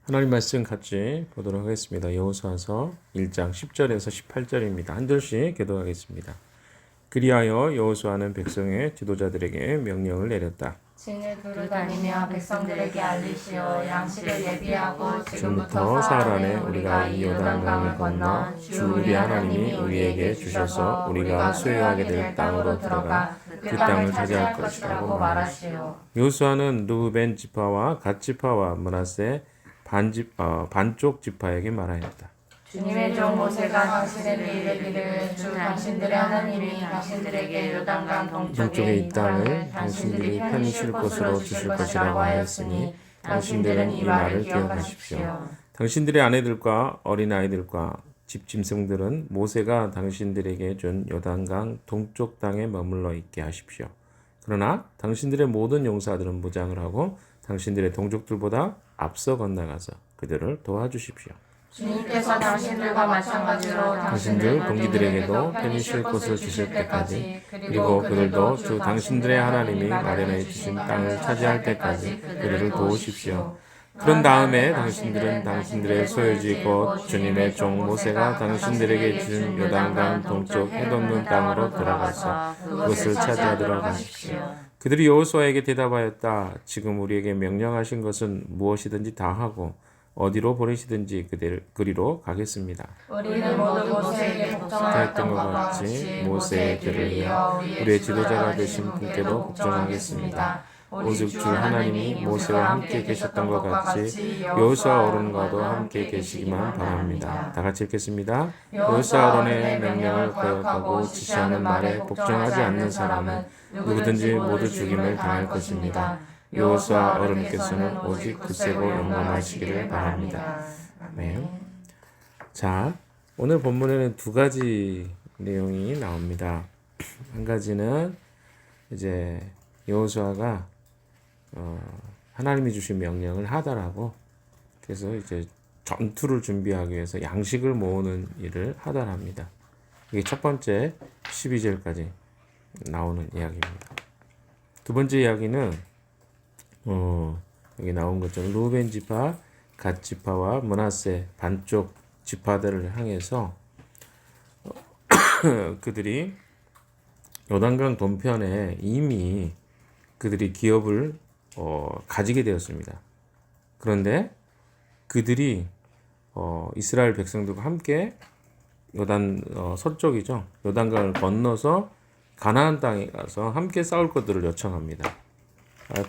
하나님 말씀 같이 보도록 하겠습니다. 여호수아서 1장 10절에서 18절입니다. 한 절씩 교독하겠습니다. 그리하여 여호수아는 백성의 지도자들에게 명령을 내렸다. 진을 두루 다니며 백성들에게 알리시어 양식을 예비하고 지금부터 사흘 안에 우리가 이 요단강을 건너 주 우리 하나님이 우리에게 주셔서 우리가 소유하게 될 땅으로 들어가 그 땅을 차지할 것이라고 말하시오. 여호수아는 르우벤 지파와 갓 지파와 므낫세 반쪽 지파에게 말하였다. 주님의 종 모세가 당신에게 이르기를 주 당신들의 하나님이 당신들에게 요단강 동쪽에 이 땅을 당신들이 편히 쉴 곳으로 주실 것이라고 하였으니 당신들은 이 말을 기억하십시오. 당신들의 아내들과 어린아이들과 집짐승들은 모세가 당신들에게 준 요단강 동쪽 땅에 머물러 있게 하십시오. 그러나 당신들의 모든 용사들은 무장을 하고 당신들의 동족들보다 앞서 건너가서 그들을 도와주십시오. 주님께서 당신들과 마찬가지로 당신들 동기들에게도 편히 쉴 곳을 주실 때까지 그리고 그들도 주 당신들의 하나님이 마련해 주신 땅을 차지할 때까지 그들을 도우십시오. 그런 다음에 당신들은 당신들의 소유지 곧 주님의 종 모세가 당신들에게 준 요단강 동쪽 해돋는 땅으로 돌아가서 그것을 차지하도록 하십시오. 그들이 여호수아에게 대답하였다. 지금 우리에게 명령하신 것은 무엇이든지 다 하고 어디로 보내시든지 그리로 가겠습니다. 우리는 모두 모세에게 복종하였던 것과 같이 모세의 길을 이어 우리의 지도자가 되신 분께도 복종하겠습니다. 오직 주 하나님이 모세와 함께 계셨던 것 같이 여호수아 어른과도 함께 계시기만 바랍니다. 다 같이 읽겠습니다. 여호수아 어른의 명령을 거역하고 지시하는 말에 복종하지 않는 사람은 누구든지 모두 죽임을 당할 것입니다. 여호수아 어른께서는 오직 굳세고 용감하시기를 바랍니다. 아멘. 자, 오늘 본문에는 두 가지 내용이 나옵니다. 한 가지는 이제 여호수아가 하나님이 주신 명령을 하달하고 그래서 이제 전투를 준비하기 위해서 양식을 모으는 일을 하달합니다. 이게 첫 번째 12절까지 나오는 이야기입니다. 두 번째 이야기는 여기 나온 것처럼 루벤 지파, 갓 지파와 므낫세 반쪽 지파들을 향해서 그들이 요단강 동편에 이미 그들이 기업을 가지게 되었습니다. 그런데 그들이 이스라엘 백성들과 함께 요단 서쪽이죠. 요단강을 건너서 가나안 땅에 가서 함께 싸울 것들을 요청합니다.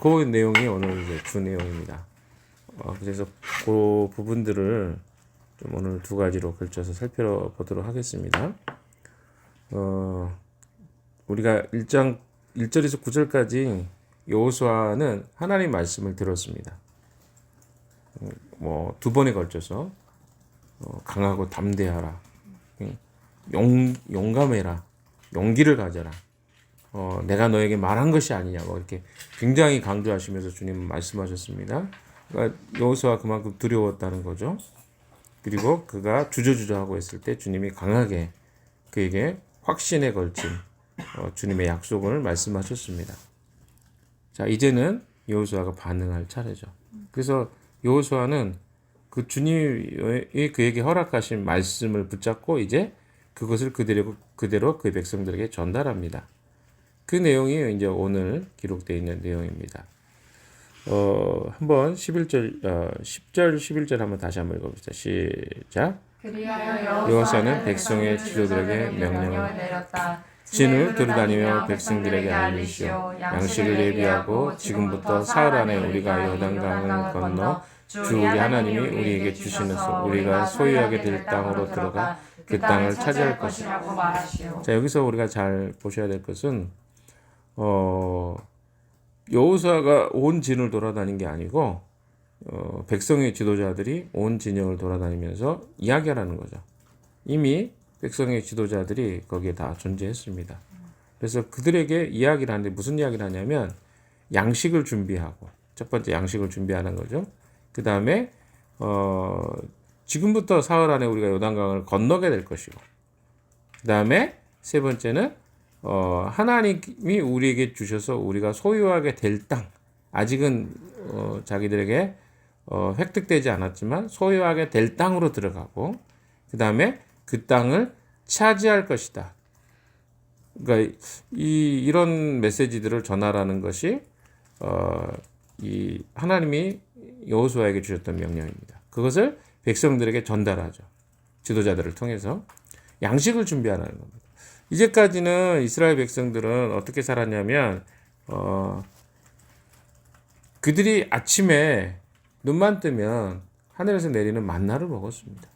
그 내용이 오늘 이제 주 내용입니다. 그래서 그 부분들을 좀 오늘 두 가지로 걸쳐서 살펴보도록 하겠습니다. 우리가 1장 1절에서 9절까지 여호수아는 하나님 말씀을 들었습니다. 두 번에 걸쳐서 강하고 담대하라, 용감해라, 용기를 가져라. 내가 너에게 말한 것이 아니냐, 이렇게 굉장히 강조하시면서 주님은 말씀하셨습니다. 그러니까 여호수아가 그만큼 두려웠다는 거죠. 그리고 그가 주저주저하고 있을 때 주님이 강하게 그에게 확신에 걸친 주님의 약속을 말씀하셨습니다. 자, 이제는 여호수아가 반응할 차례죠. 그래서 여호수아는 그 주님이 그에게 허락하신 말씀을 붙잡고 이제 그것을 그대로 그 백성들에게 전달합니다. 그 내용이 이제 오늘 기록되어 있는 내용입니다. 한번 10절 11절 한번 다시 한번 읽어봅시다. 시작. 여호수아는 백성의 지도들에게 명령을 내렸다. 진을 두루다니며 백성들에게 알리시오. 양식을 예비하고 지금부터 사흘 안에 우리가 요단강을 건너 주 우리 하나님이 우리에게 주시면서 우리가 소유하게 될 땅으로 들어가 그 땅을 차지할 것이라고 말하시오. 자, 여기서 우리가 잘 보셔야 될 것은 여호수아가 온 진을 돌아다닌 게 아니고 백성의 지도자들이 온 진영을 돌아다니면서 이야기하라는 거죠. 이미 백성의 지도자들이 거기에 다 존재했습니다. 그래서 그들에게 이야기를 하는데 무슨 이야기를 하냐면 양식을 준비하고, 첫 번째 양식을 준비하는 거죠. 그 다음에 지금부터 사흘 안에 우리가 요단강을 건너게 될 것이고, 그 다음에 세 번째는 하나님이 우리에게 주셔서 우리가 소유하게 될 땅, 아직은 자기들에게 획득되지 않았지만 소유하게 될 땅으로 들어가고 그 다음에 그 땅을 차지할 것이다. 그러니까 이런 메시지들을 전하라는 것이 이 하나님이 여호수아에게 주셨던 명령입니다. 그것을 백성들에게 전달하죠. 지도자들을 통해서 양식을 준비하라는 겁니다. 이제까지는 이스라엘 백성들은 어떻게 살았냐면 그들이 아침에 눈만 뜨면 하늘에서 내리는 만나를 먹었습니다.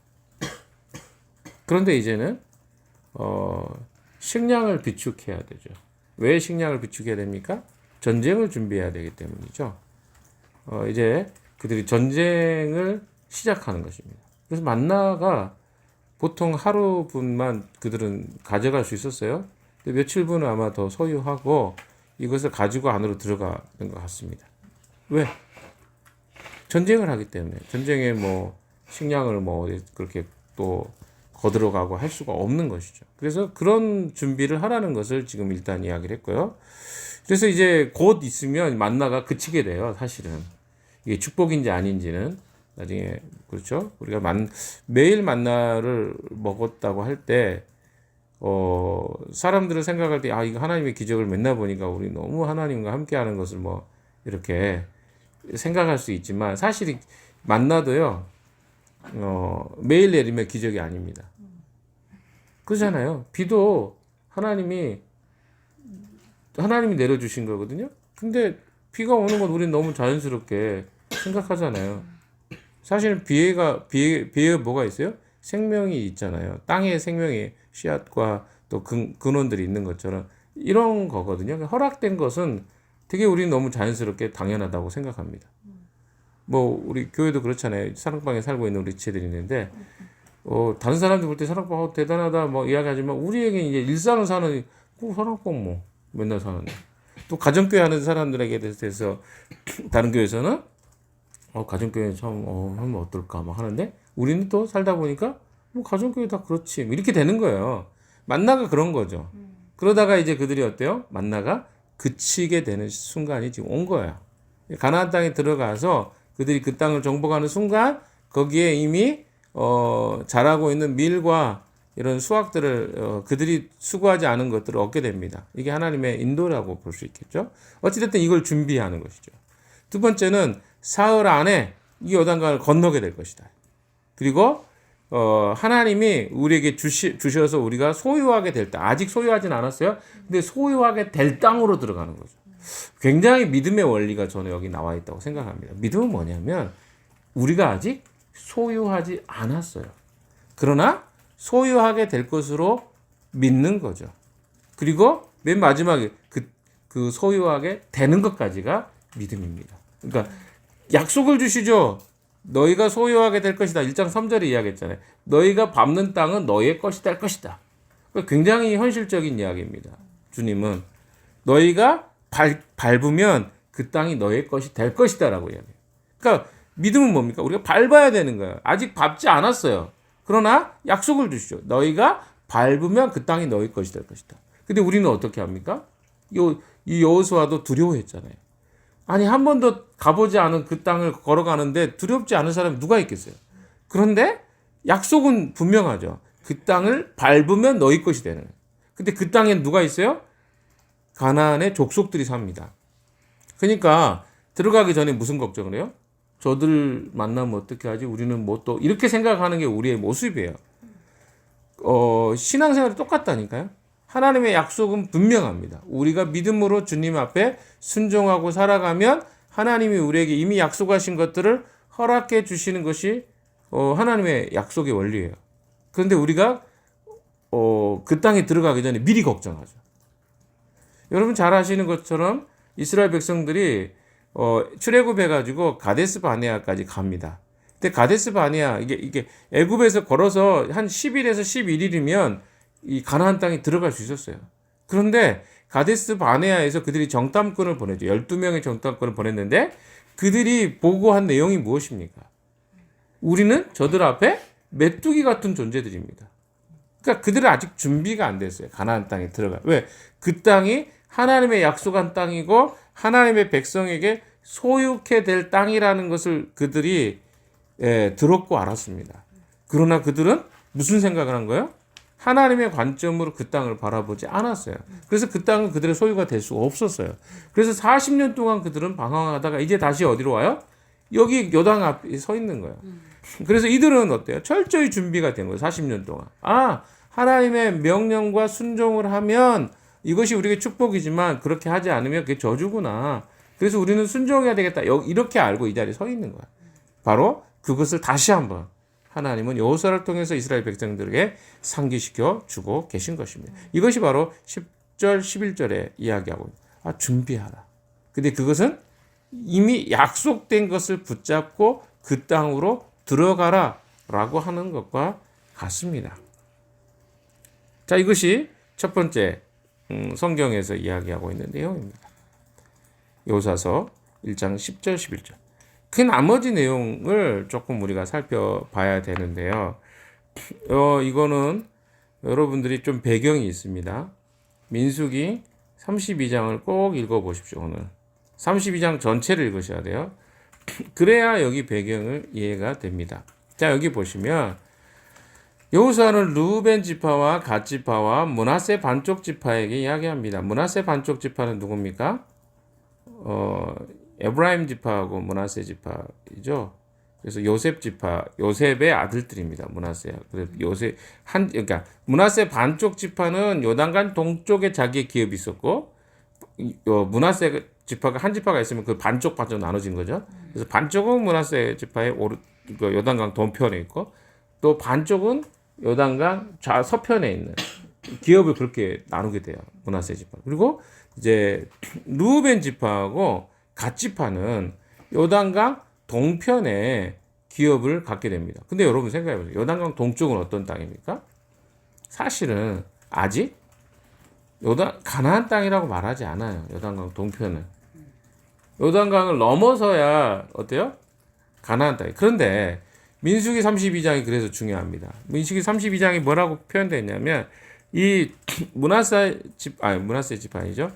그런데 이제는 식량을 비축해야 되죠. 왜 식량을 비축해야 됩니까? 전쟁을 준비해야 되기 때문이죠. 이제 그들이 전쟁을 시작하는 것입니다. 그래서 만나가 보통 하루분만 그들은 가져갈 수 있었어요. 근데 며칠분은 아마 더 소유하고 이것을 가지고 안으로 들어가는 것 같습니다. 왜? 전쟁을 하기 때문에. 전쟁에 뭐 식량을 뭐 그렇게 또 거들어가고 할 수가 없는 것이죠. 그래서 그런 준비를 하라는 것을 지금 일단 이야기를 했고요. 그래서 이제 곧 있으면 만나가 그치게 돼요. 사실은 이게 축복인지 아닌지는 나중에 그렇죠. 우리가 매일 만나를 먹었다고 할 때 사람들은 생각할 때 이거 하나님의 기적을 맨날 보니까 우리 너무 하나님과 함께하는 것을 뭐 이렇게 생각할 수 있지만 사실 만나도요 매일 내리면 기적이 아닙니다. 그렇잖아요. 비도 하나님이 내려주신 거거든요. 근데 비가 오는 건 우리는 너무 자연스럽게 생각하잖아요. 사실은 비에 뭐가 있어요? 생명이 있잖아요. 땅에 생명의 씨앗과 또 근원들이 있는 것처럼 이런 거거든요. 허락된 것은 되게 우리는 너무 자연스럽게 당연하다고 생각합니다. 뭐 우리 교회도 그렇잖아요. 사랑방에 살고 있는 우리 지체들이 있는데 다른 사람들 볼 때 사랑방 대단하다 뭐 이야기하지만 우리에게 이제 일상을 사는 사랑방 뭐 맨날 사는데 또 가정교회 하는 사람들에게 대해서 다른 교회에서는 가정교회 참 하면 어떨까 막 하는데 우리는 또 살다 보니까 뭐 가정교회 다 그렇지 이렇게 되는 거예요. 만나가 그런 거죠. 그러다가 이제 그들이 어때요? 만나가 그치게 되는 순간이 지금 온 거예요. 가나안 땅에 들어가서 그들이 그 땅을 정복하는 순간 거기에 이미 자라고 있는 밀과 이런 수확들을 그들이 수고하지 않은 것들을 얻게 됩니다. 이게 하나님의 인도라고 볼 수 있겠죠. 어찌됐든 이걸 준비하는 것이죠. 두 번째는 사흘 안에 이 요단강을 건너게 될 것이다. 그리고 하나님이 우리에게 주셔서 우리가 소유하게 될 땅, 아직 소유하진 않았어요. 근데 소유하게 될 땅으로 들어가는 거죠. 굉장히 믿음의 원리가 저는 여기 나와 있다고 생각합니다. 믿음은 뭐냐면 우리가 아직 소유하지 않았어요. 그러나 소유하게 될 것으로 믿는 거죠. 그리고 맨 마지막에 그 소유하게 되는 것까지가 믿음입니다. 그러니까 약속을 주시죠. 너희가 소유하게 될 것이다. 1장 3절에 이야기했잖아요. 너희가 밟는 땅은 너희의 것이 될 것이다. 굉장히 현실적인 이야기입니다. 주님은 너희가 밟으면 그 땅이 너희의 것이 될 것이다 라고 이야기해요. 그러니까 믿음은 뭡니까? 우리가 밟아야 되는 거예요. 아직 밟지 않았어요. 그러나 약속을 주시죠. 너희가 밟으면 그 땅이 너희 것이 될 것이다. 근데 우리는 어떻게 합니까? 이 여호수아도 두려워했잖아요. 아니 한 번도 가보지 않은 그 땅을 걸어가는데 두렵지 않은 사람이 누가 있겠어요? 그런데 약속은 분명하죠. 그 땅을 밟으면 너희 것이 되는 거예요. 근데 그 땅엔 누가 있어요? 가나안의 족속들이 삽니다. 그러니까 들어가기 전에 무슨 걱정을 해요? 저들 만나면 어떻게 하지? 우리는 뭐 또 이렇게 생각하는 게 우리의 모습이에요. 신앙생활이 똑같다니까요. 하나님의 약속은 분명합니다. 우리가 믿음으로 주님 앞에 순종하고 살아가면 하나님이 우리에게 이미 약속하신 것들을 허락해 주시는 것이 하나님의 약속의 원리예요. 그런데 우리가 그 땅에 들어가기 전에 미리 걱정하죠. 여러분 잘 아시는 것처럼 이스라엘 백성들이 출애굽해가지고 가데스 바네아까지 갑니다. 근데 가데스 바네아 이게 애굽에서 걸어서 한 10일에서 11일이면 이 가나안 땅에 들어갈 수 있었어요. 그런데 가데스 바네아에서 그들이 정탐꾼을 보내죠. 12명의 정탐꾼을 보냈는데 그들이 보고한 내용이 무엇입니까? 우리는 저들 앞에 메뚜기 같은 존재들입니다. 그러니까 그들은 아직 준비가 안 됐어요. 가나안 땅에 들어가. 왜? 그 땅이 하나님의 약속한 땅이고 하나님의 백성에게 소유케 될 땅이라는 것을 그들이 들었고 알았습니다. 그러나 그들은 무슨 생각을 한 거예요? 하나님의 관점으로 그 땅을 바라보지 않았어요. 그래서 그 땅은 그들의 소유가 될 수가 없었어요. 그래서 40년 동안 그들은 방황하다가 이제 다시 어디로 와요? 여기 요단 앞에 서 있는 거예요. 그래서 이들은 어때요? 철저히 준비가 된 거예요. 40년 동안. 하나님의 명령과 순종을 하면 이것이 우리에게 축복이지만 그렇게 하지 않으면 그게 저주구나. 그래서 우리는 순종해야 되겠다. 이렇게 알고 이 자리에 서 있는 거야. 바로 그것을 다시 한번 하나님은 여호수아를 통해서 이스라엘 백성들에게 상기시켜 주고 계신 것입니다. 이것이 바로 10절, 11절에 이야기하고 준비하라. 근데 그것은 이미 약속된 것을 붙잡고 그 땅으로 들어가라 라고 하는 것과 같습니다. 자, 이것이 첫 번째 성경에서 이야기하고 있는 내용입니다. 여호수아서 1장 10절, 11절. 그 나머지 내용을 조금 우리가 살펴봐야 되는데요. 이거는 여러분들이 좀 배경이 있습니다. 민수기 32장을 꼭 읽어보십시오. 오늘 32장 전체를 읽으셔야 돼요. 그래야 여기 배경을 이해가 됩니다. 자, 여기 보시면 여호수아는 르우벤 지파와 갓 지파와 므낫세 반쪽 지파에게 이야기합니다. 므낫세 반쪽 지파는 누굽니까? 에브라임 지파하고 므낫세 지파이죠. 그래서 요셉 지파, 요셉의 아들들입니다. 므낫세. 그러니까 므낫세 반쪽 지파는 요단강 동쪽에 자기의 기업이 있었고, 므낫세 지파가 한 지파가 있으면 그 반쪽 나눠진 거죠. 그래서 반쪽은 므낫세 지파의 요단강 동편에 있고, 또 반쪽은 요단강 서편에 있는 기업을 그렇게 나누게 돼요. 므낫세 지파. 그리고 이제 르우벤 지파하고 갓 지파는 요단강 동편에 기업을 갖게 됩니다. 근데 여러분 생각해 보세요. 요단강 동쪽은 어떤 땅입니까? 사실은 아직 가나안 땅이라고 말하지 않아요. 요단강 동편은. 요단강을 넘어서야 어때요? 가나안 땅이. 그런데 민수기 32장이 그래서 중요합니다. 민수기 32장이 뭐라고 표현되어 있냐면 이 므낫세 지파 아니죠.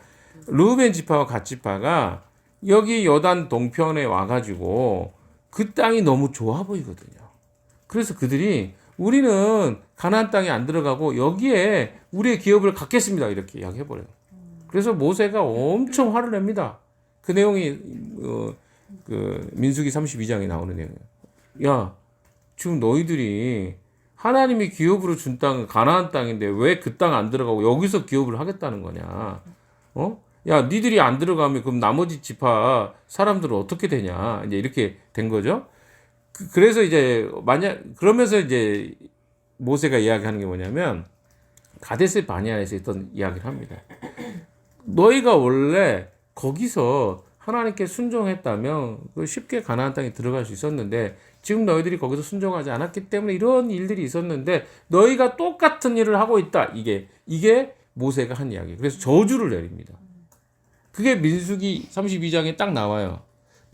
르우벤 지파와 갓 지파가 여기 요단 동편에 와가지고 그 땅이 너무 좋아 보이거든요. 그래서 그들이 우리는 가나안 땅에 안 들어가고 여기에 우리의 기업을 갖겠습니다. 이렇게 이야기해버려요. 그래서 모세가 엄청 화를 냅니다. 그 내용이 그 민수기 32장에 나오는 내용이에요. 야, 지금 너희들이 하나님이 기업으로 준 땅은 가나안 땅인데 왜 그 땅 안 들어가고 여기서 기업을 하겠다는 거냐? 야, 니들이 안 들어가면 그럼 나머지 지파 사람들은 어떻게 되냐? 이제 이렇게 된 거죠. 그래서 이제 그러면서 이제 모세가 이야기하는 게 뭐냐면 가데스 바네아에서 있던 이야기를 합니다. 너희가 원래 거기서 하나님께 순종했다면 쉽게 가나안 땅에 들어갈 수 있었는데 지금 너희들이 거기서 순종하지 않았기 때문에 이런 일들이 있었는데 너희가 똑같은 일을 하고 있다. 이게 모세가 한 이야기. 그래서 저주를 내립니다. 그게 민수기 32장에 딱 나와요.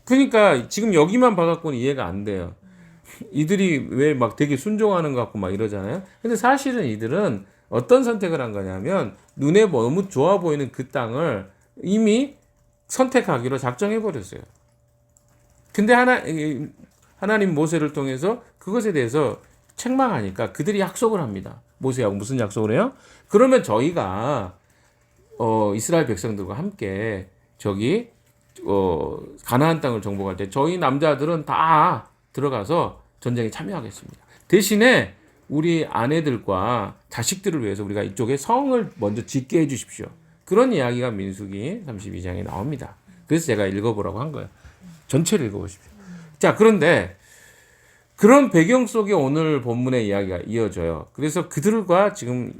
그러니까 지금 여기만 봐갖고는 이해가 안 돼요. 이들이 왜 막 되게 순종하는 것 같고 막 이러잖아요. 근데 사실은 이들은 어떤 선택을 한 거냐면 눈에 너무 좋아 보이는 그 땅을 이미 선택하기로 작정해 버렸어요. 근데 하나님 모세를 통해서 그것에 대해서 책망하니까 그들이 약속을 합니다. 모세하고 무슨 약속을 해요? 그러면 저희가 이스라엘 백성들과 함께 저기 가나안 땅을 정복할 때 저희 남자들은 다 들어가서 전쟁에 참여하겠습니다. 대신에 우리 아내들과 자식들을 위해서 우리가 이쪽에 성을 먼저 짓게 해주십시오. 그런 이야기가 민수기 32장에 나옵니다. 그래서 제가 읽어보라고 한 거예요. 전체를 읽어보십시오. 자, 그런데 그런 배경 속에 오늘 본문의 이야기가 이어져요. 그래서 그들과 지금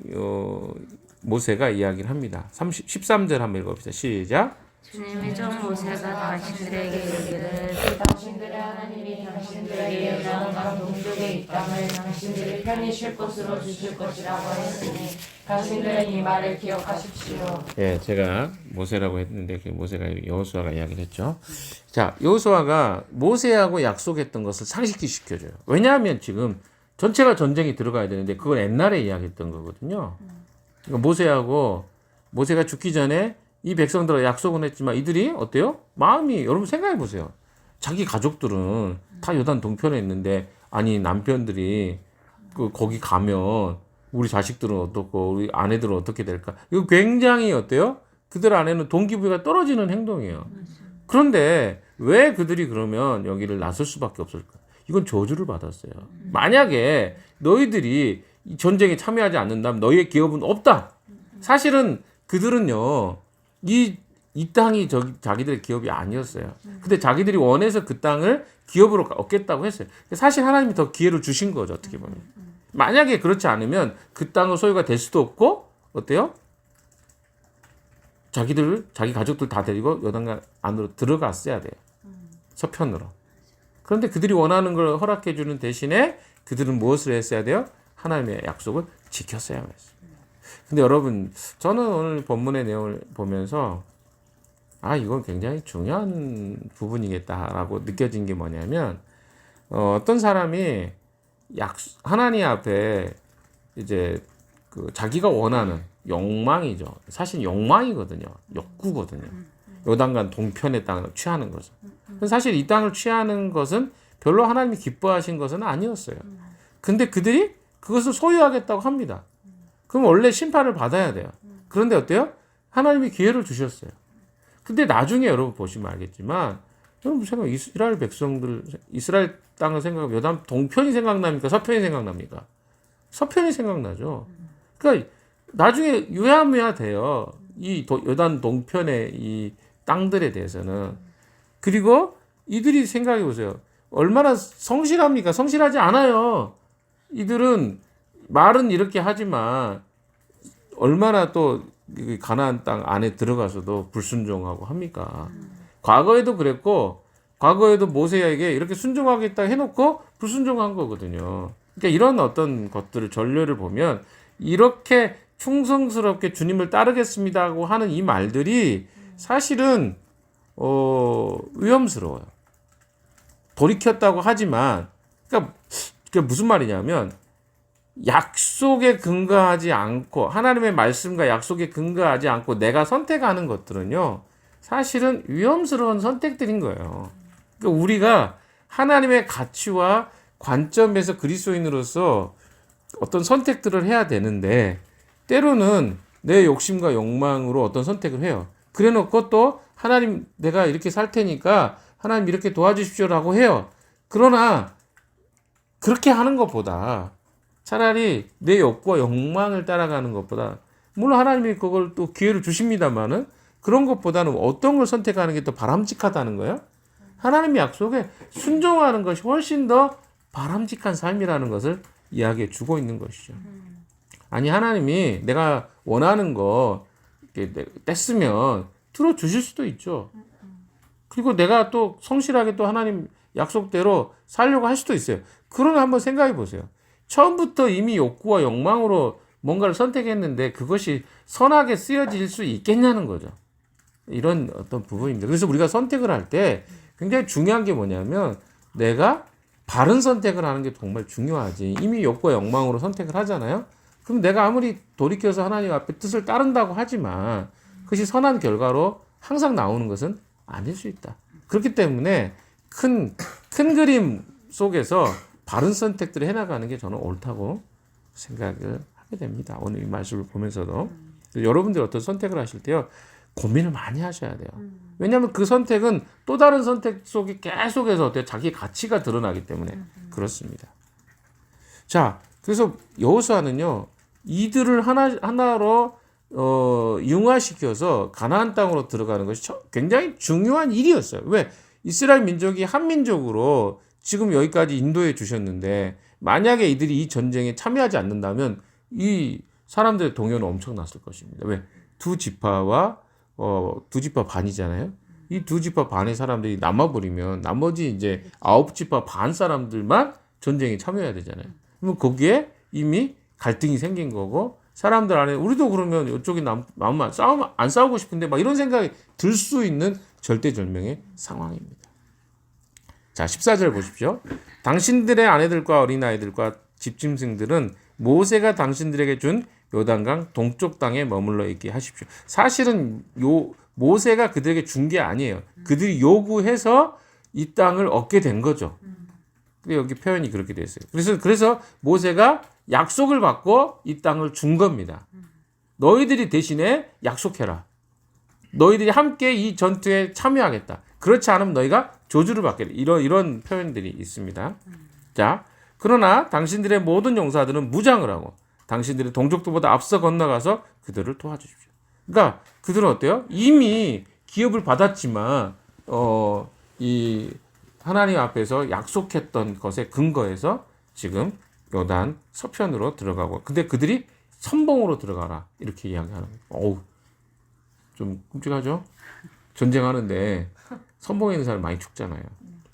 모세가 이야기를 합니다. 13절 한번 읽어봅시다. 시작. 주님이 좀 모세가 당신들에게 이르기를 당신들의 하나님이 당신들에게 요단강 동쪽에 이 땅을 당신들이 편히 쉴 곳으로 주실 것이라고 했으니 당신들은 이 말을 기억하십시오. 예, 제가 모세라고 했는데 그 모세가 여호수아가 이야기를 했죠. 자, 여호수아가 모세하고 약속했던 것을 상기시켜줘요. 왜냐하면 지금 전체가 전쟁이 들어가야 되는데 그건 옛날에 이야기했던 거거든요. 그러니까 모세가 죽기 전에 이 백성들과 약속은 했지만 이들이 어때요? 마음이 여러분 생각해 보세요. 자기 가족들은 다 요단 동편에 있는데 아니 남편들이 거기 가면 우리 자식들은 어떻고 우리 아내들은 어떻게 될까? 이거 굉장히 어때요? 그들 안에는 동기부여가 떨어지는 행동이에요. 그런데 왜 그들이 그러면 여기를 나설 수밖에 없을까? 이건 저주를 받았어요. 만약에 너희들이 이 전쟁에 참여하지 않는다면 너희의 기업은 없다. 사실은 그들은요, 이 땅이 자기들의 기업이 아니었어요. 근데 자기들이 원해서 그 땅을 기업으로 얻겠다고 했어요. 사실 하나님이 더 기회를 주신 거죠, 어떻게 보면. 만약에 그렇지 않으면 그 땅은 소유가 될 수도 없고, 어때요? 자기 가족들 다 데리고 요단강 안으로 들어갔어야 돼요. 서편으로. 그런데 그들이 원하는 걸 허락해 주는 대신에 그들은 무엇을 했어야 돼요? 하나님의 약속을 지켰어야 했어요. 근데 여러분, 저는 오늘 본문의 내용을 보면서 이건 굉장히 중요한 부분이겠다라고 느껴진 게 뭐냐면 어떤 사람이 하나님 앞에 이제 자기가 원하는 욕망이죠. 사실 욕망이거든요. 욕구거든요. 요단강 동편의 땅을 취하는 것은. 사실 이 땅을 취하는 것은 별로 하나님이 기뻐하신 것은 아니었어요. 근데 그들이 그것을 소유하겠다고 합니다. 그럼 원래 심판을 받아야 돼요. 그런데 어때요? 하나님이 기회를 주셨어요. 근데 나중에 여러분 보시면 알겠지만 여러분 생각 이스라엘 백성들 이스라엘 땅을 생각하면 요단 동편이 생각납니까? 서편이 생각납니까? 서편이 생각나죠. 그러니까 나중에 유야무야 돼요. 이 요단 동편의 이 땅들에 대해서는. 그리고 이들이 생각해 보세요. 얼마나 성실합니까? 성실하지 않아요. 이들은 말은 이렇게 하지만 얼마나 또 가나안 땅 안에 들어가서도 불순종하고 합니까? 과거에도 그랬고 과거에도 모세에게 이렇게 순종하겠다 해놓고 불순종한 거거든요. 그러니까 이런 어떤 것들을 전례를 보면 이렇게 충성스럽게 주님을 따르겠습니다고 하는 이 말들이 사실은 위험스러워요. 돌이켰다고 하지만 그러니까 무슨 말이냐면 약속에 근거하지 않고 하나님의 말씀과 약속에 근거하지 않고 내가 선택하는 것들은요 사실은 위험스러운 선택들인 거예요. 그러니까 우리가 하나님의 가치와 관점에서 그리스도인으로서 어떤 선택들을 해야 되는데 때로는 내 욕심과 욕망으로 어떤 선택을 해요. 그래놓고 또 하나님 내가 이렇게 살 테니까 하나님 이렇게 도와주십시오라고 해요. 그러나 그렇게 하는 것보다 차라리 내 욕구와 욕망을 따라가는 것보다 물론 하나님이 그걸 또 기회를 주십니다만은 그런 것보다는 어떤 걸 선택하는 게 더 바람직하다는 거예요. 하나님의 약속에 순종하는 것이 훨씬 더 바람직한 삶이라는 것을 이야기해 주고 있는 것이죠. 아니 하나님이 내가 원하는 거 이렇게 뗐으면 들어주실 수도 있죠. 그리고 내가 또 성실하게 또 하나님 약속대로 살려고 할 수도 있어요. 그러나 한번 생각해 보세요. 처음부터 이미 욕구와 욕망으로 뭔가를 선택했는데 그것이 선하게 쓰여질 수 있겠냐는 거죠. 이런 어떤 부분입니다. 그래서 우리가 선택을 할 때 굉장히 중요한 게 뭐냐면 내가 바른 선택을 하는 게 정말 중요하지. 이미 욕구와 욕망으로 선택을 하잖아요. 그럼 내가 아무리 돌이켜서 하나님 앞에 뜻을 따른다고 하지만 그것이 선한 결과로 항상 나오는 것은 아닐 수 있다. 그렇기 때문에 큰 그림 속에서 바른 선택들을 해나가는 게 저는 옳다고 생각을 하게 됩니다. 오늘 이 말씀을 보면서도. 여러분들 어떤 선택을 하실 때요. 고민을 많이 하셔야 돼요. 왜냐하면 그 선택은 또 다른 선택 속에 계속해서 어때요? 자기 가치가 드러나기 때문에 그렇습니다. 자, 그래서 여호수아는요. 이들을 하나로 융화시켜서 가나안 땅으로 들어가는 것이 굉장히 중요한 일이었어요. 왜? 이스라엘 민족이 한민족으로 지금 여기까지 인도해 주셨는데 만약에 이들이 이 전쟁에 참여하지 않는다면 이 사람들의 동요는 엄청났을 것입니다. 왜? 두 지파와 두 지파 반이잖아요. 이 두 지파 반의 사람들이 남아버리면 나머지 이제 9지파 반 사람들만 전쟁에 참여해야 되잖아요. 그러면 거기에 이미 갈등이 생긴 거고 사람들 안에 우리도 그러면 이쪽이 남으면 안 싸우고 싶은데 막 이런 생각이 들 수 있는 절대절명의 상황입니다. 자, 14절 보십시오. 당신들의 아내들과 어린아이들과 집짐승들은 모세가 당신들에게 준 요단강 동쪽 땅에 머물러 있게 하십시오. 사실은 요 모세가 그들에게 준 게 아니에요. 그들이 요구해서 이 땅을 얻게 된 거죠. 근데 여기 표현이 그렇게 돼 있어요. 그래서 모세가 약속을 받고 이 땅을 준 겁니다. 너희들이 대신에 약속해라. 너희들이 함께 이 전투에 참여하겠다. 그렇지 않으면 너희가 저주를 받겠다. 이런 표현들이 있습니다. 자, 그러나 당신들의 모든 용사들은 무장을 하고 당신들의 동족들보다 앞서 건너가서 그들을 도와주십시오. 그러니까 그들은 어때요? 이미 기업을 받았지만 이 하나님 앞에서 약속했던 것에 근거해서 지금 요단 서편으로 들어가고, 근데 그들이 선봉으로 들어가라 이렇게 이야기하는 거예요. 어우, 좀 끔찍하죠? 전쟁하는데 선봉에 있는 사람이 많이 죽잖아요.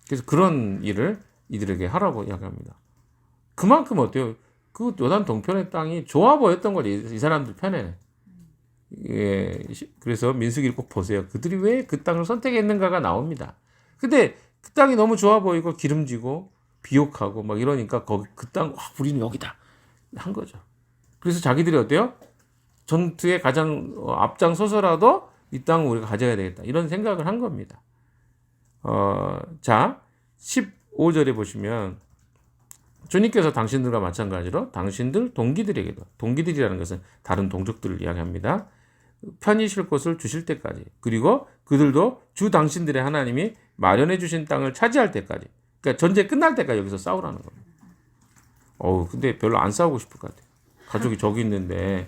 그래서 그런 일을 이들에게 하라고 이야기합니다. 그만큼 어때요? 그 요단 동편의 땅이 좋아 보였던 거지, 이 사람들 편에는. 예, 그래서 민수기를 꼭 보세요. 그들이 왜 그 땅을 선택했는가가 나옵니다. 근데 그 땅이 너무 좋아 보이고 기름지고 비옥하고 막 이러니까 그 땅, 우리는 여기다 한 거죠. 그래서 자기들이 어때요? 전투에 가장 앞장서서라도 이 땅을 우리가 가져야 되겠다, 이런 생각을 한 겁니다. 자, 15절에 보시면 주님께서 당신들과 마찬가지로 당신들 동기들에게도, 동기들이라는 것은 다른 동족들을 이야기합니다, 편히 쉴 곳을 주실 때까지, 그리고 그들도 주 당신들의 하나님이 마련해 주신 땅을 차지할 때까지, 그러니까 전쟁 끝날 때까지 여기서 싸우라는 겁니다. 근데 별로 안 싸우고 싶을 것 같아요. 가족이 저기 있는데.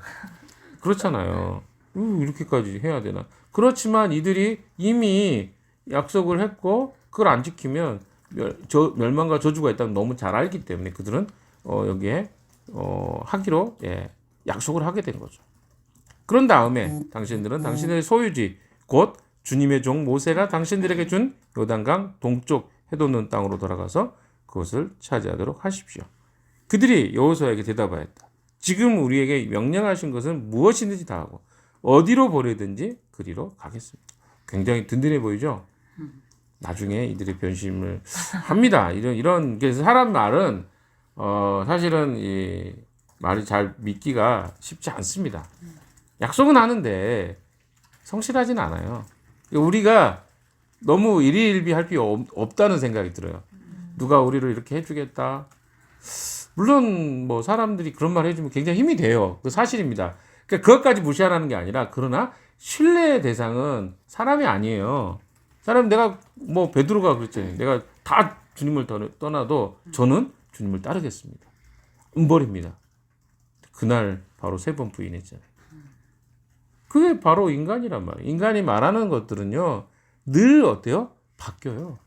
그렇잖아요. 이렇게까지 해야 되나. 그렇지만 이들이 이미 약속을 했고 그걸 안 지키면 멸망과 저주가 있다는 너무 잘 알기 때문에 그들은 여기에 하기로 약속을 하게 된 거죠. 그런 다음에 당신들은 당신의 소유지 곧 주님의 종 모세가 당신들에게 준 요단강 동쪽 해돋는 땅으로 돌아가서 그것을 차지하도록 하십시오. 그들이 여호수아에게 대답하였다. 지금 우리에게 명령하신 것은 무엇이든지 다 하고 어디로 보내든지 그리로 가겠습니다. 굉장히 든든해 보이죠? 나중에 이들의 변심을 합니다. 그래서 사람 말은 사실은 이 말이 잘 믿기가 쉽지 않습니다. 약속은 하는데 성실하진 않아요. 우리가 너무 일희일비 할 필요 없다는 생각이 들어요. 누가 우리를 이렇게 해주겠다. 물론 뭐 사람들이 그런 말 해주면 굉장히 힘이 돼요. 그 사실입니다. 그러니까 그것까지 무시하라는 게 아니라, 그러나 신뢰의 대상은 사람이 아니에요. 사람, 내가 뭐 베드로가 그랬잖아요. 내가 다 주님을 떠나도 저는 주님을 따르겠습니다. 은벌입니다. 그날 바로 3번 부인했잖아요. 그게 바로 인간이란 말이에요. 인간이 말하는 것들은요 늘 어때요? 바뀌어요.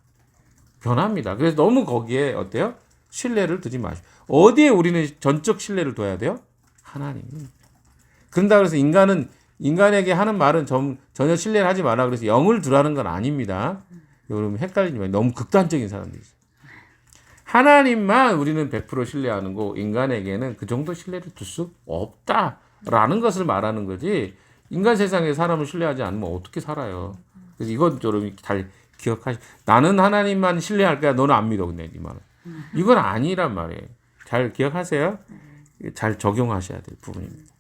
변합니다. 그래서 너무 거기에 어때요? 신뢰를 두지 마시고. 어디에 우리는 전적 신뢰를 둬야 돼요? 하나님입니다. 그런다 그래서 인간에게 하는 말은 전혀 신뢰를 하지 마라 그래서 영을 두라는 건 아닙니다. 여러분 헷갈리지 마세요. 너무 극단적인 사람들이 있어요. 하나님만 우리는 100% 신뢰하는 거, 인간에게는 그 정도 신뢰를 둘 수 없다라는 것을 말하는 거지, 인간 세상에 사람을 신뢰하지 않으면 어떻게 살아요. 그래서 이건 여러분이 잘 나는 하나님만 신뢰할 거야, 너는 안 믿어. 근데 이 말은 이건 아니란 말이에요. 잘 기억하세요. 잘 적용하셔야 될 부분입니다.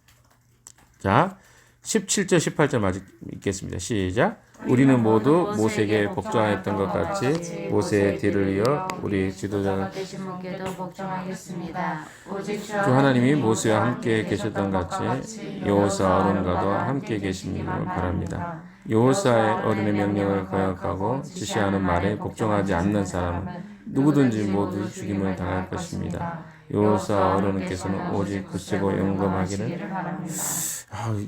자, 17절 18절 마저 읽겠습니다. 시작. 우리는 모두 모세에게 복종하였던 것 같이 모세의 뒤를 이어 우리 지도자가 되신 분께도 복종하겠습니다. 오직 주 하나님이 모세와 함께 계셨던 같이 여호수아 어른과도 함께 계시기를 바랍니다. 여호수아의 어른의 명령을 거역하고 지시하는 말에 복종하지 않는 사람은 누구든지 모두 죽임을 당할 것입니다. 여호수아 어른께서는 오직 굳세고 용감하기를.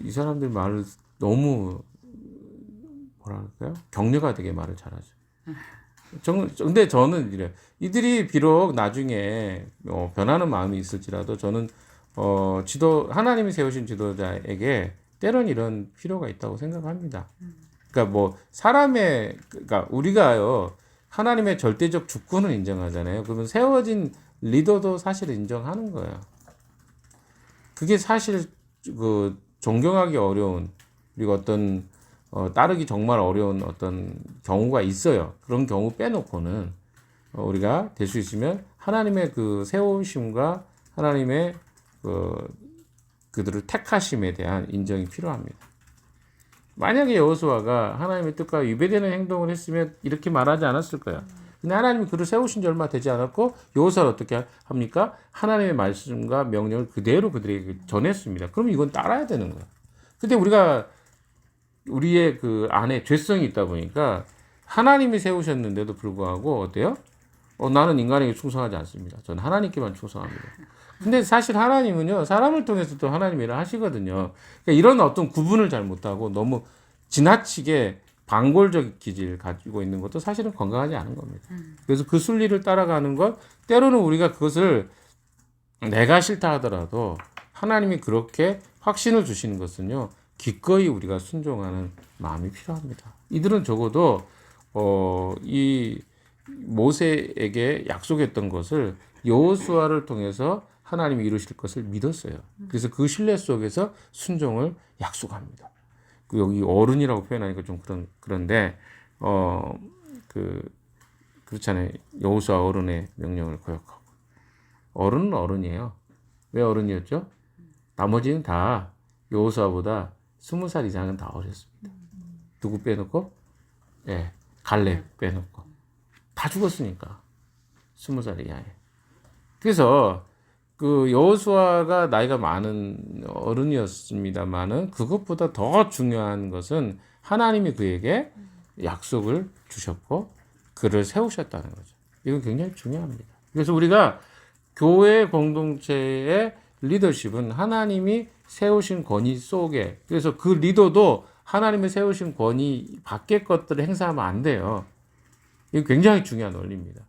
이 사람들 말을 너무 뭐랄까요? 격려가 되게 말을 잘하죠. 근데 저는 이래요. 이들이 비록 나중에 변하는 마음이 있을지라도 저는 하나님이 세우신 지도자에게 때론 이런 필요가 있다고 생각합니다. 그러니까 뭐 그러니까 우리가요 하나님의 절대적 주권을 인정하잖아요. 그러면 세워진 리더도 사실 인정하는 거예요. 그게 사실 그 존경하기 어려운, 그리고 어떤 따르기 정말 어려운 어떤 경우가 있어요. 그런 경우 빼놓고는 우리가 될 수 있으면 하나님의 그 세우심과 하나님의 그 그들을 택하심에 대한 인정이 필요합니다. 만약에 여호수아가 하나님의 뜻과 위배되는 행동을 했으면 이렇게 말하지 않았을 거야. 근데 하나님이 그를 세우신 지 얼마 되지 않았고 여호수아를 어떻게 합니까? 하나님의 말씀과 명령을 그대로 그들에게 전했습니다. 그럼 이건 따라야 되는 거야. 근데 우리의 그 안에 죄성이 있다 보니까 하나님이 세우셨는데도 불구하고 어때요? 나는 인간에게 충성하지 않습니다. 저는 하나님께만 충성합니다. 근데 사실 하나님은요, 사람을 통해서도 하나님 일을 하시거든요. 그러니까 이런 어떤 구분을 잘 못하고 너무 지나치게 반골적 기질을 가지고 있는 것도 사실은 건강하지 않은 겁니다. 그래서 그 순리를 따라가는 것, 때로는 우리가 그것을 내가 싫다 하더라도 하나님이 그렇게 확신을 주시는 것은요, 기꺼이 우리가 순종하는 마음이 필요합니다. 이들은 적어도 이 모세에게 약속했던 것을 여호수아를 통해서 하나님이 이루실 것을 믿었어요. 그래서 그 신뢰 속에서 순종을 약속합니다. 여기 어른이라고 표현하니까 좀 그런데 그렇잖아요. 여호수아 어른의 명령을 거역하고. 어른은 어른이에요. 왜 어른이었죠? 나머지는 다 여호수아보다 20살 이상은 다 어렸습니다. 누구 빼놓고? 예, 갈렙 빼놓고. 다 죽었으니까. 20살 이하에. 그래서 그 여호수아가 나이가 많은 어른이었습니다만은 그것보다 더 중요한 것은 하나님이 그에게 약속을 주셨고 그를 세우셨다는 거죠. 이건 굉장히 중요합니다. 그래서 우리가 교회 공동체의 리더십은 하나님이 세우신 권위 속에, 그래서 그 리더도 하나님이 세우신 권위 밖의 것들을 행사하면 안 돼요. 이거 굉장히 중요한 원리입니다.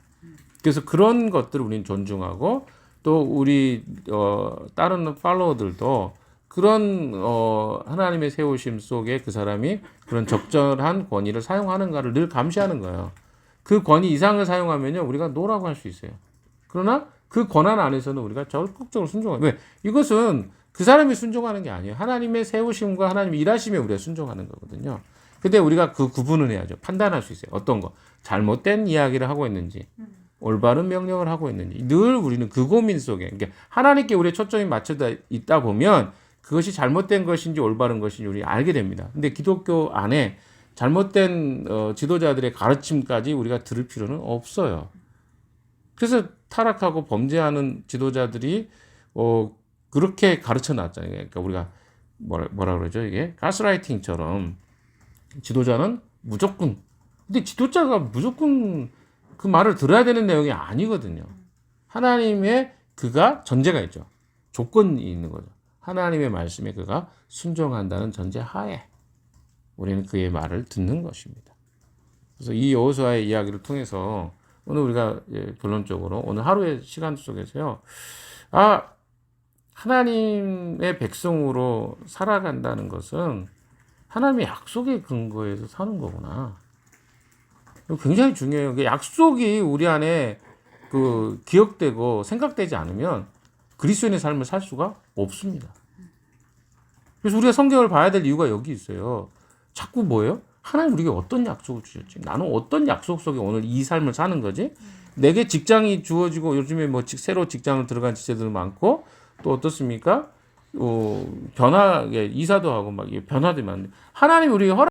그래서 그런 것들을 우리는 존중하고 또 우리 다른 팔로워들도 그런 하나님의 세우심 속에 그 사람이 그런 적절한 권위를 사용하는가를 늘 감시하는 거예요. 그 권위 이상을 사용하면요 우리가 노라고 할 수 있어요. 그러나 그 권한 안에서는 우리가 적극적으로 순종해요. 왜? 이것은 그 사람이 순종하는 게 아니에요. 하나님의 세우심과 하나님의 일하심에 우리가 순종하는 거거든요. 근데 우리가 그 구분을 해야죠. 판단할 수 있어요. 어떤 거 잘못된 이야기를 하고 있는지 올바른 명령을 하고 있는지 늘 우리는 그 고민 속에, 그러니까 하나님께 우리의 초점이 맞춰져 있다 보면 그것이 잘못된 것인지 올바른 것인지 우리 알게 됩니다. 근데 기독교 안에 잘못된 지도자들의 가르침까지 우리가 들을 필요는 없어요. 그래서 타락하고 범죄하는 지도자들이 그렇게 가르쳐 놨잖아요. 그러니까 우리가 뭐라 그러죠? 이게 가스라이팅처럼 지도자는 무조건, 근데 지도자가 무조건 그 말을 들어야 되는 내용이 아니거든요. 하나님의 그가 전제가 있죠. 조건이 있는 거죠. 하나님의 말씀에 그가 순종한다는 전제 하에 우리는 그의 말을 듣는 것입니다. 그래서 이 여호수아의 이야기를 통해서 오늘 우리가 결론적으로 오늘 하루의 시간 속에서요. 하나님의 백성으로 살아간다는 것은 하나님의 약속의 근거에서 사는 거구나. 굉장히 중요해요. 그 약속이 우리 안에 기억되고 생각되지 않으면 그리스도인의 삶을 살 수가 없습니다. 그래서 우리가 성경을 봐야 될 이유가 여기 있어요. 자꾸 뭐예요? 하나님 우리에게 어떤 약속을 주셨지? 나는 어떤 약속 속에 오늘 이 삶을 사는 거지? 내게 직장이 주어지고 요즘에 새로 직장을 들어간 지체들 많고 또 어떻습니까? 이사도 하고 변화들이 많은데 하나님 우리에게